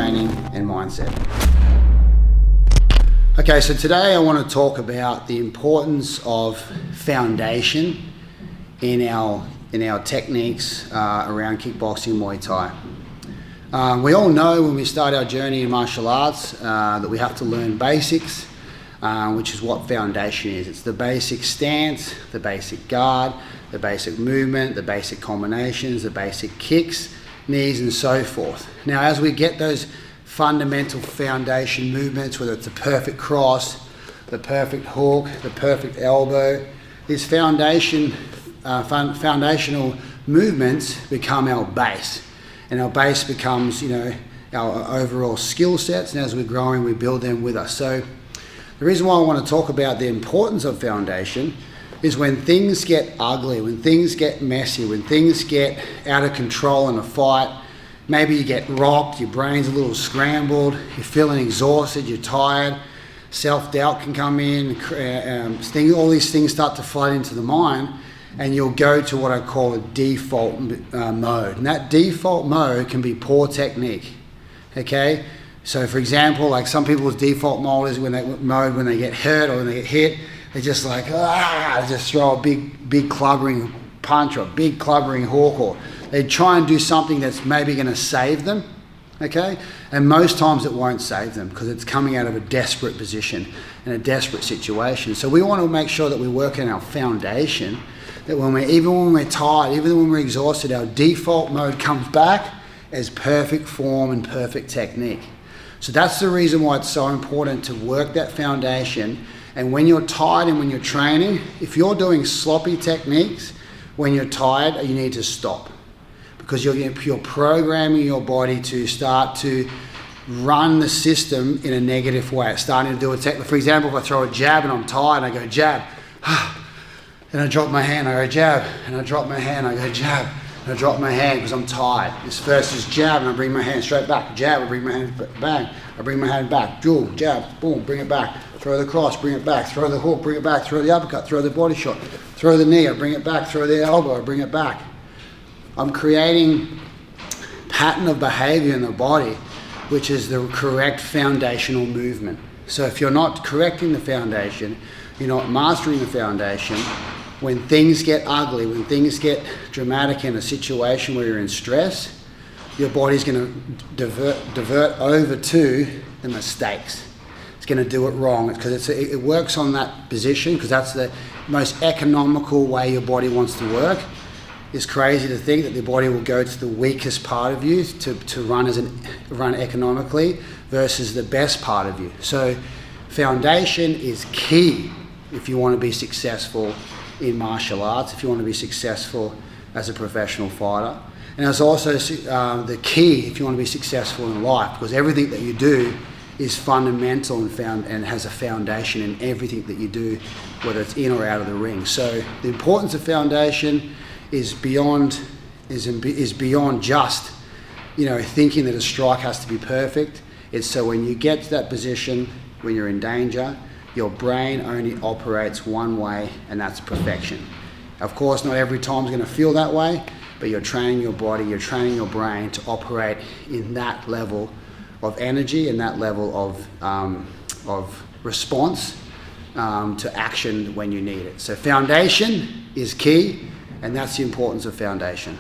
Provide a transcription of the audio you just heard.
training and mindset. Okay, so today I want to talk about the importance of foundation in our techniques around kickboxing, Muay Thai. We all know when we start our journey in martial arts that we have to learn basics, which is what foundation is. It's the basic stance, the basic guard, the basic movement, the basic combinations, the basic kicks, knees, and so forth. Now, as we get those fundamental foundation movements, whether it's the perfect cross, the perfect hook, the perfect elbow, these foundational movements become our base, and our base becomes, our overall skill sets. And as we're growing, we build them with us. So the reason why I want to talk about the importance of foundation is when things get ugly, when things get messy, when things get out of control in a fight, maybe you get rocked, your brain's a little scrambled, you're feeling exhausted, you're tired, self-doubt can come in, all these things start to flood into the mind, and you'll go to what I call a default mode. And that default mode can be poor technique, okay? So for example, like some people's default mode is when they get hurt or when they get hit, they're just like, they just throw a big clubbering punch or a big clubbering hook, or they try and do something that's maybe going to save them, okay? And most times it won't save them because it's coming out of a desperate position and a desperate situation. So we want to make sure that we work in our foundation, that even when we're tired, even when we're exhausted, our default mode comes back as perfect form and perfect technique. So that's the reason why it's so important to work that foundation. And when you're tired and when you're training, if you're doing sloppy techniques, when you're tired, you need to stop. Because you're programming your body to start to run the system in a negative way. It's starting to do a technique. For example, if I throw a jab and I'm tired, I go jab, and I drop my hand, I go jab, and I drop my hand, I go jab, and I drop my hand because I'm tired. This first is jab, and I bring my hand straight back. Jab, I bring my hand back. I bring my hand back. Duel, jab, boom, bring it back. Throw the cross, bring it back. Throw the hook, bring it back. Throw the uppercut, throw the body shot. Throw the knee, I bring it back. Throw the elbow, I bring it back. I'm creating pattern of behavior in the body, which is the correct foundational movement. So if you're not correcting the foundation, you're not mastering the foundation, when things get ugly, when things get dramatic in a situation where you're in stress, your body's going to divert over to the mistakes. It's going to do it wrong because it works on that position because that's the most economical way your body wants to work. It's crazy to think that the body will go to the weakest part of you to run economically versus the best part of you. So foundation is key if you want to be successful in martial arts, if you want to be successful as a professional fighter. And it's also the key if you want to be successful in life, because everything that you do is fundamental and has a foundation in everything that you do, whether it's in or out of the ring. So the importance of foundation is beyond just thinking that a strike has to be perfect. It's so when you get to that position, when you're in danger, your brain only operates one way, and that's perfection. Of course, not every time is going to feel that way, but you're training your body, you're training your brain to operate in that level of energy and that level of response to action when you need it. So foundation is key, and that's the importance of foundation.